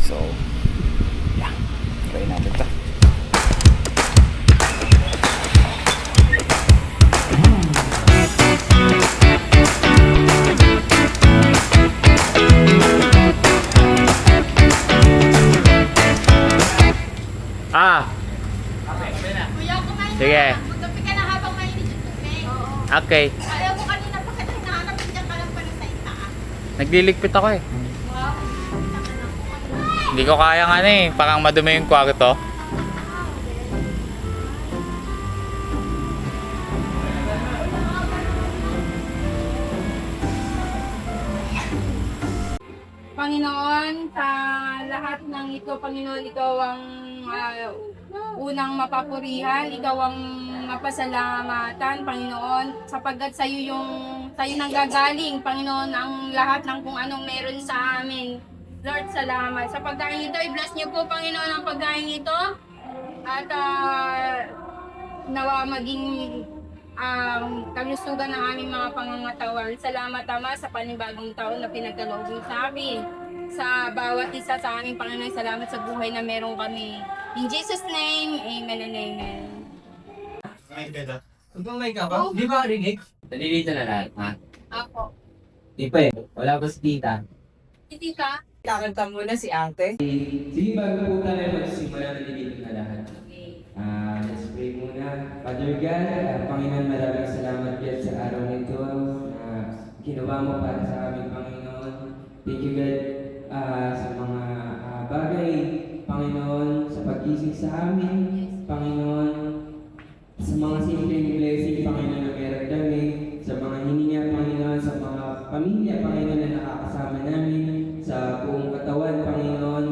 So, yeah. Try natin ito. Kuya, kumain Sige. ka. Magkape ka na habang mainit yung tubig. Okay. Ayaw mo kanina pa kita hinahanap, nandiyan ka lang pala sa itaas. Nagliligpit ako eh. Wow, pumunta ka na. Hindi ko kaya nga parang madumi yung kwarto. Panginoon, sa lahat ng ito, Panginoon, ikaw ang unang mapapurihan, ikaw ang mapasalamatan, Panginoon, sapagkat sa'yo nanggagaling, Panginoon, ang lahat ng kung anong meron sa amin. Lord, salamat. Sa pagkain ito, i-bless niyo po, Panginoon, ang pagkain ito. At nawa maging kalusugan ng aming mga pangangatawan. Salamat, Ama, sa panibagong taon na pinagkaloob mo sa amin. Sa bawat isa sa aming Panginoon, salamat sa buhay na meron kami. In Jesus' name, amen and amen. Kung may ka ba? Di ba rinig? Nalilito na lahat, ha? Ako. Di pa eh. Wala pa si tita. Tita? Kakanta muna si ate. Sige, bago po tayo magsimula, nalilito na lahat. Let's pray muna. Father God, Panginoon, maraming salamat yan sa araw nito na ginawa mo para sa aming Panginoon. Thank you God sa mga bagay, Panginoon, sa pag-isip sa amin, Panginoon, sa mga simpleng blessing, Panginoon, na meron kami, sa mga hininga, Panginoon, sa mga pamilya, Panginoon, na nakakasama namin, sa buong katawan, Panginoon,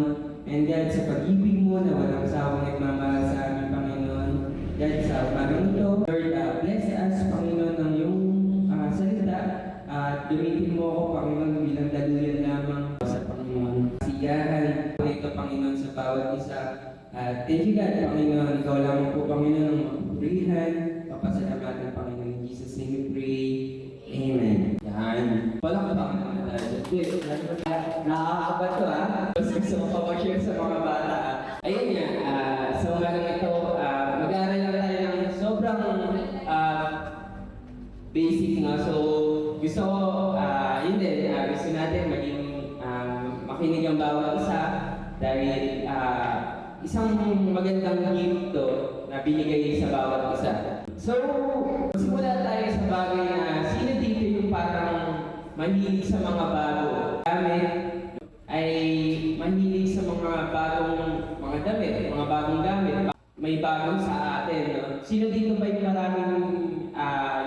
and God, sa pag-ibig mo na walang sawang nagmamahal sa amin, Panginoon, God, sa umagang ito, Lord, bless us, Panginoon, ng iyong salita, at gamitin mo ako, Panginoon, bilang daluyan lamang sa Panginoon. Siyahan po ito, Panginoon, sa bawat isa. Thank you, God, Panginoon. Ikaw lamang po, Panginoon, ang mapupurihan. Papasalamatan, Panginoon. In Jesus' name we pray. Amen. Yan. Walang katangan na tayo. Nakakaba to, ha? Mas gusto ko pa-share sa mga bata, ha? Ayun nga. So, ngayon ito, mag-aaral lang tayo ng sobrang basic, no? So, gusto ko, yun din, gusto natin maging makinig ang bawat isa dahil isang magandang gift to na binigay sa bawat isa. So, simula tayo sa bagay na sino dito yung parang mahilig sa mga bago. Kami ay mahilig sa mga bagong mga damit, mga bagong gamit. May bagong sa atin. No? Sino dito ba yung maraming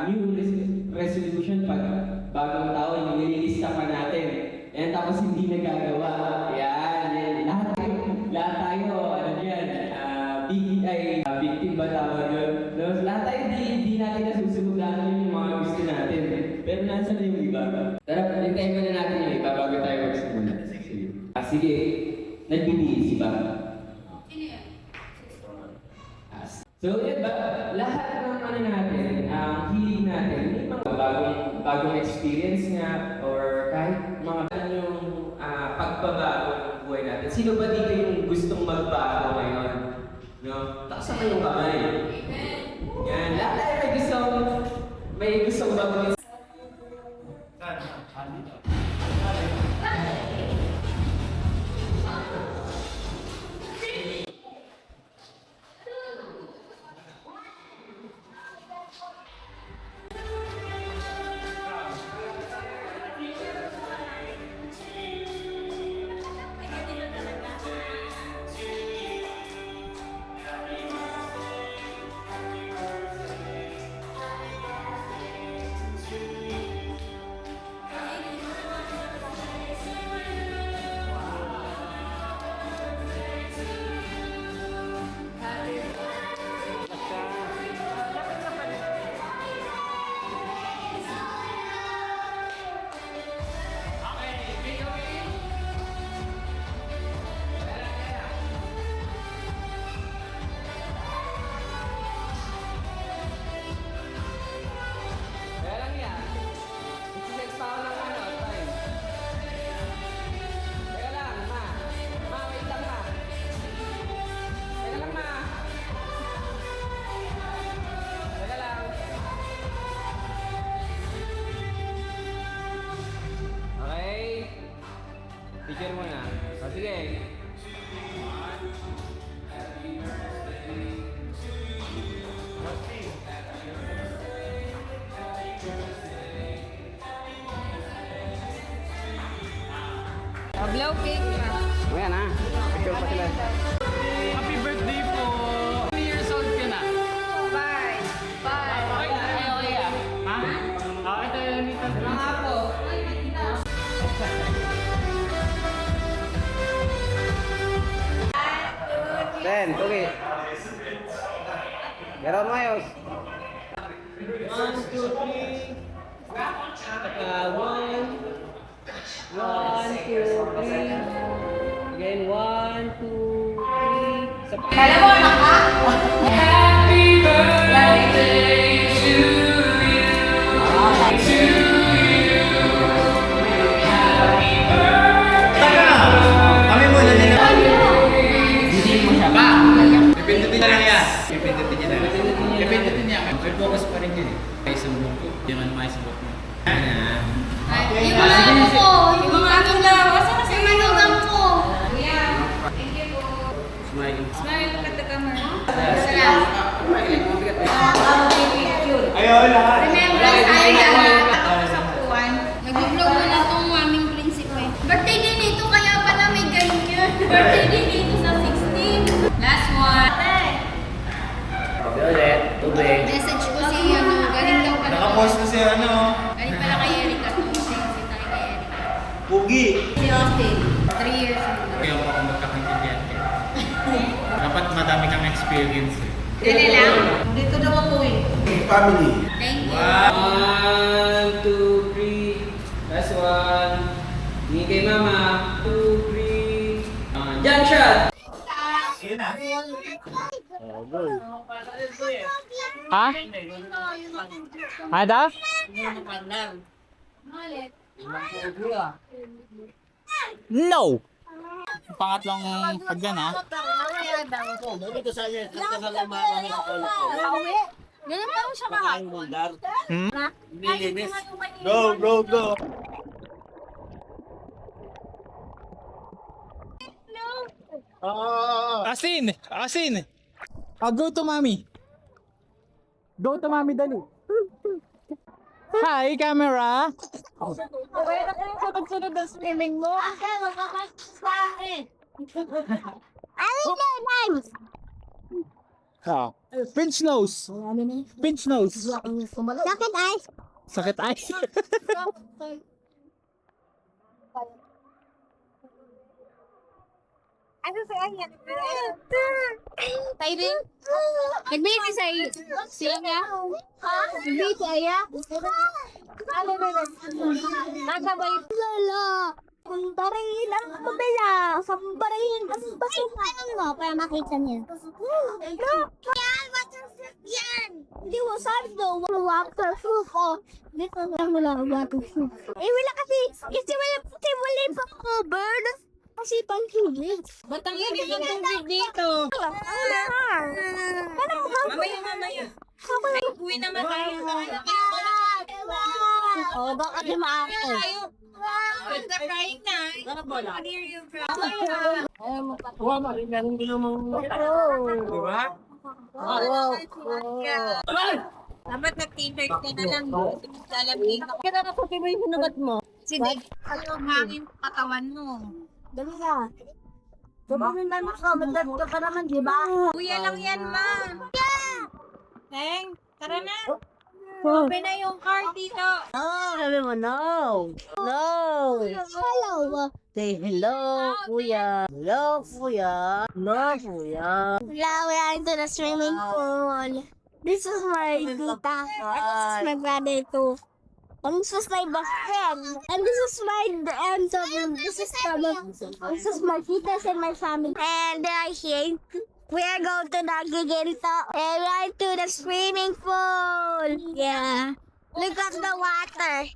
new resolution pag bagong taon, yung nililista pa natin. And tapos hindi nagagawa. Yan. Lahat tayo, ano yan, victim ba tawag yun? No? Lahat tayo, di natin nasusunod natin yung mga gusto natin. Pero nasa na yung iba? Tara, hintayin muna natin yung iba bago tayo magsimula. Sige. Nagbibihis ba? Sino yan? So, yun ba? Lahat ng ano natin, hiling natin, may mga bagong experience nga or kahit mga yung pagbabago ng buhay natin. Sino ba dito yung gustong magbago ngayon? No? Taas naman yung kamay. Yan. Lahat tayo may gustong bago. Picture mo na. O, sige. Blow cake. Ayan na. Picture pa sila. Happy birthday po! How many years old ka na? Bye. Bye. Okay, okay ah. Ha? Ito yung little Mga po. Ten, okay. Garon mo ayos. 1, 2, 3. One. 1, 2, 3. Again, 1, 2, 3. Sa Alam mo, anak ka? Kami muna nila. Hindi mo siya ba? Pipindutin na lang yan. Pipindutin niya na lang. Pipindutin niya. May focus pa rin yun eh. May sumbok ko. Yung ano may sumbok mo. Yung mga ano ko, yung mga manugang, yung manugang ko. Thank you po. Smile. Smile look at the camera. Salamat. Ayun lahat. Remember, tayo lahat. Ako sa puwan. Nag-vlog mo na itong maming prinsipe. Birthday din ito, kaya pala may ganyan. Birthday din ito sa 16. Last one. Ulit. Tubig. Message ko si ano, galing daw pala. Nakapost na si ano. Galing pala kay Erika. Si tayo kay Erika. Pugi. Si Austin, 3 years old. Kaya po ako magkakaintindihan kayo. Dapat madami kang experience eh. Dali lang. Dito daw ako eh. Family. Thank you. 1, 2, 3. Last one. Hindi kay mama. 2, 3. Jump shot! Ha? Ada? No! Pangatlong pag yan ha? Ganun pa siya ka. Go. Asin! Asin! Go to mommy. Go to mommy, dali. Hi, camera! Okay na kayo sa pagsunod ng swimming mo. Pinch nose! Pinch nose! Sakit ay. Sakit ay! Ano sa kanya? Tayo din? Nag-baby sa siya niya? Nag-baby sa iya? Ano na lang? Nasabay. Lala! Kumparin ang kabila! Kumparin ang kabila! Mo, para makita niya. Look! Yan! Waterproof yan! Hindi mo sabi daw, waterproof oh. Dito lang wala waterproof. Eh wala kasi wala pang cover. Kasi pang tubig. Ba't ang init ng tubig dito? Mamaya. Uwi naman tayo. Oh, baka di maako. Nagka-crying na. Clear your Dapat nag-t-shirt ka na lang. Lalabing ako. Kaya na puti mo yung hinugat mo. Sige, ano hangin katawan mo. Dali ka. Sabi na makabagat ka pa naman, di ba? Kuya lang yan, ma. Teng, tara na. Open na yung car dito. Oh, sabi mo, no. No. Hello. Say hello, kuya. Hello, kuya. Hello, kuya. Hello, we are into the swimming pool. This is my tita. This is my brother too. And this is my best friend. And this is my this is my titas and my family. And they are here. We are going to the Giginto and right to the swimming pool. Yeah. Look at the water.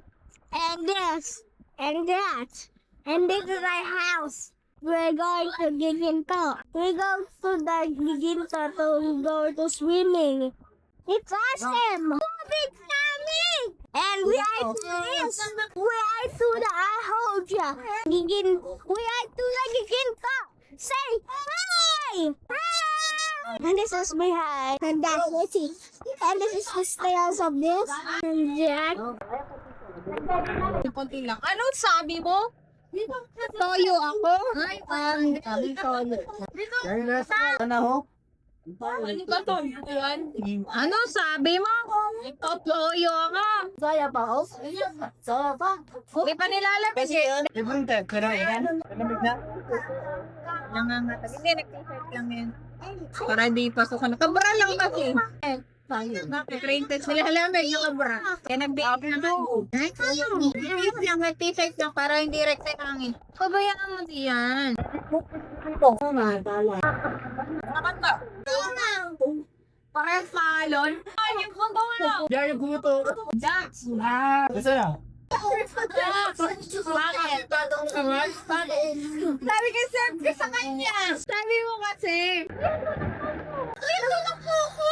And this. And that. And this is our house. We're going to Giginto. We go to the Giginto to go to swimming. It's awesome. Big namin! And we are twins. We are tuna. I hold ya. We are tuna giginto. Say hi. Hi. And this is my hi. And that's it. And this is the stairs of this. And Jack. Konti lang. Anong sabi mo? Toyo ako? Toyo. Ano ba to? Yan? Ano sabi mo? Toyo ako. Saya pa ako. Saya pa. Hindi pa nilalabas eh. Hindi, nag-t-shirt lang yan. Para di pasukan. Kabra lang kasi. Nakikrinted sila halamig yung kabra. Kaya nag-bake na ako. Yung nag-t-shirt lang para hindi rekta yung hangin. Pabayaan mo diyan. Nakanta. Parang falon. Ay, yung kanta mo na. Diyan yung buto. Dax. Basta na. Bakit? Sabi ko sa kanya. Sabi mo kasi. Ito na po ako.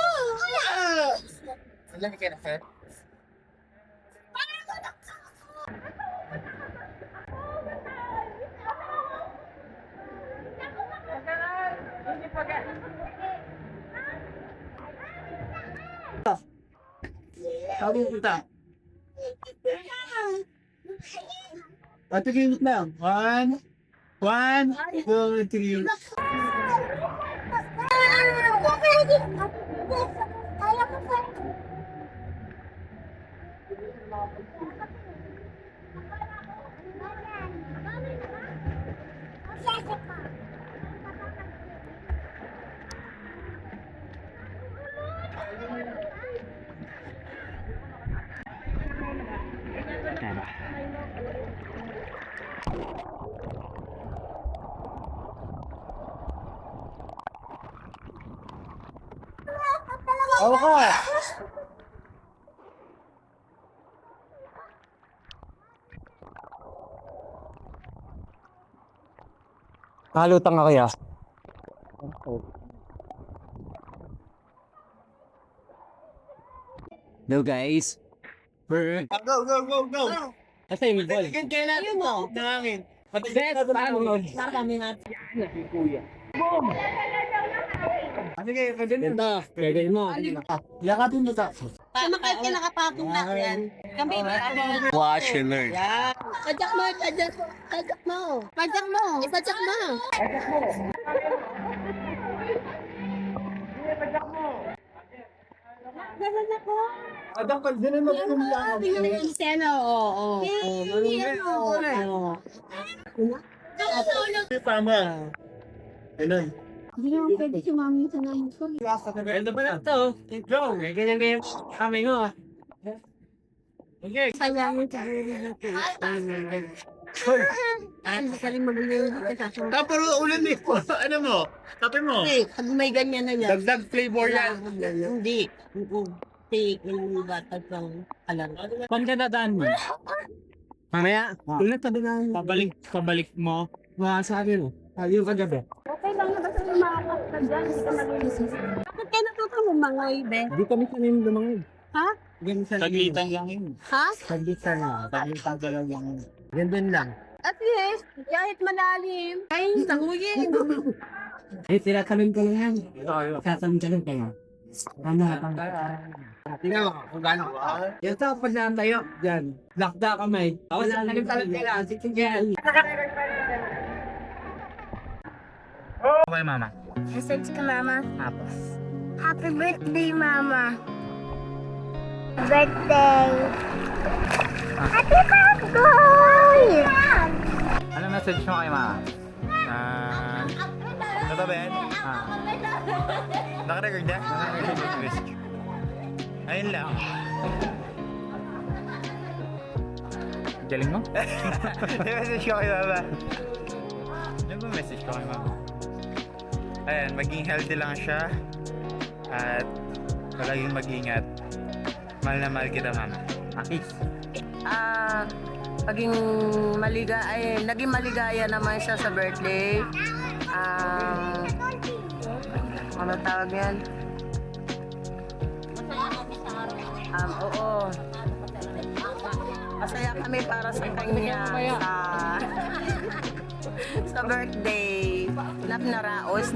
Alam ka na, Fer? Sabi kita. Patigil lang. 1, 2, 3. Ako ka! Halutang ako ya. No guys. Go, go, go, go. Asa yung ball? Kailan mo? Nangangin. Bet, paano nun? Sige, pwede Ganda, pwede mo. Yakapin mo ta. Bakit ka nakapatong na yan? Kami ba? Watch and learn. Pajak mo. Pajak mo. Pajak mo. Ipajak mo. Ganun ako. Adak ka din mo kumlang. Seno, oo. Tama. Ayun. Hindi naman pwede si mami sa namin ko. Ganda pa na ito. Go! Ganyan kami mo. Okay. Sayangin sa Hoy. Ano ka rin mag-ulit sa Pero ulit ni ano mo? Tapin mo. pag may ganyan na yan. Dagdag flavor yan. Hindi. Take yung batag ng alam. Pan ka dadaan mo? Mamaya, ulit pa din pabalik mo. Mga sa akin mo. Yung kagabi. Okay lang na basta lumakas ka dyan. Hindi ka mag-iisip. Bakit kayo natutumangoy, be? Hindi kami sanay lumangin. Ha? Taglitan lang yun. Ha? Taglitan na. Taglitan ka lang yan. Ganun lang. At least, kahit malalim. Ay, tanguyin. Eh, tinatanong ko lang. Tatanong ka lang. Tingnan mo kung gano'n ka. Yan sa pag na tayo. Diyan. Lakda kamay. Wala na rin talaga lang. Sitigyan. Okay mama. Message ka, mama. Tapos. Happy birthday, mama. Birthday. Happy birthday! Ano message mo kay mama? Ano ba, Ben? Naka-record na? Naka-record. Ayun lang. Galing mo? Message ko kay mama. Ano ba message ko kay mama? Ayan, maging healthy lang siya. At palaging mag-ingat. Mahal na mahal kita, mama. Akis. Naging maligaya naman siya sa birthday. Ano tawag yan? Oo. Masaya kami para sa kanya sa birthday. Nakaraos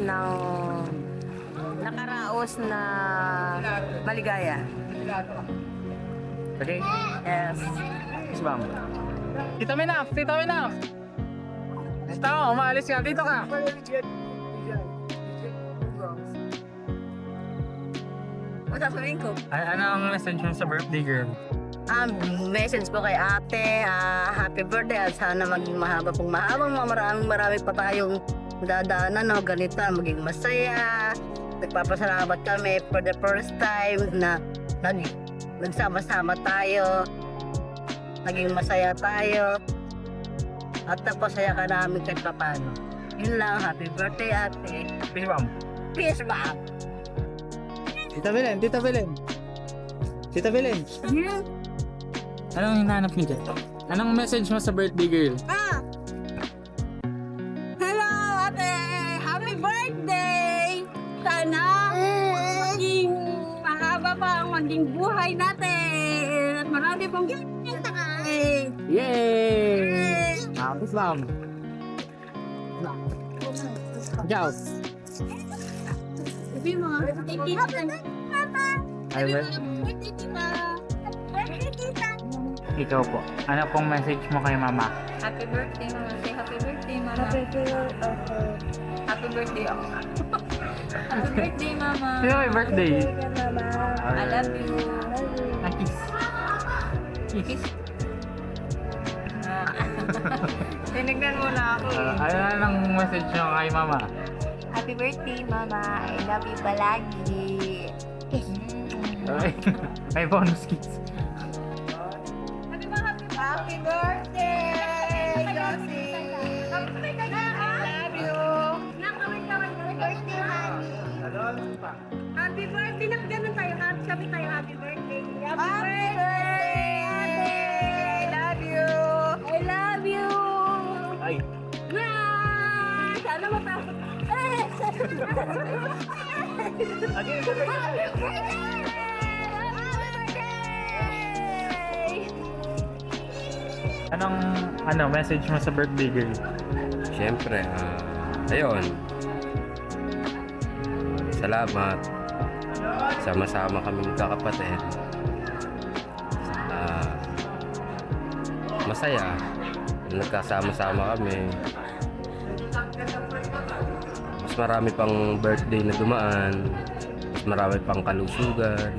na maligaya. Okay? Yes. Yes, ma'am. Tita Minaf! Tita Minaf! Basta mo, umaalis ka. Dito ka. Ano sasabihin ko? Ano ang message mo sa birthday girl? Message ko kay ate, happy birthday at sana maging marami pa tayong dadaanan, no? Ganito, maging masaya. Nagpapasalamat kami for the first time na nagsama-sama tayo. Naging masaya tayo. At napasaya ka namin kahit paano. Yun lang, happy birthday ate. Peace, ma'am. Peace, ma'am. Tita Belen, Tita Belen. Tita Belen. Anong hinahanap niyo dyan? Anong message mo sa birthday girl? Hello, ate! Happy birthday! Sana maging mahaba pa ang maging buhay natin at marami pong Yay! Peace, ma'am. Ciao. Sabi mo, thank you. I will. Ikaw po. Ano pong message mo kay mama? Happy birthday, mama. Say happy birthday, mama. Happy birthday ako. Happy birthday, mama. Sino may birthday? I love you. Kiss. Kiss. Tinignan mo na ako eh. Ano ang message mo kay mama? Happy birthday, Mama. I love you palagi. May bonus kiss. Happy birthday, Josie. I love you. Birthday, honey. Happy birthday. Ganun tayo. Sabi tayo, happy birthday. Happy birthday, ate. I love you. I love you. Ay. Yeah. Sana matapos. Anong message mo sa birthday girl? Siyempre, ayun. Salamat. Sama-sama kami magkakapatid. Masaya. Nagkasama-sama kami. Mas marami pang birthday na dumaan. Mas marami pang kalusugan.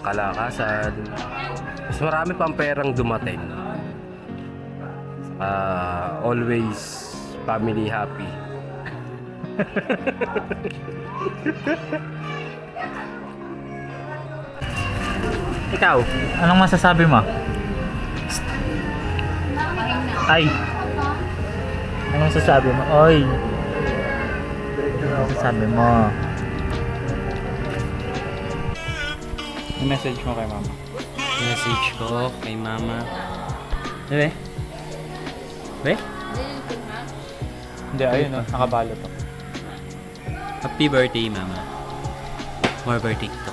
Kalakasan. Mas marami pang perang dumating. Always family happy. Ikaw, anong masasabi mo? Ay. Anong masasabi mo? Oy. Anong masasabi mo? Yung message mo kay mama. Message ko kay mama. Bebe? Be? Hindi, ayun o. Nakabalo to. Happy birthday, mama. More birthday to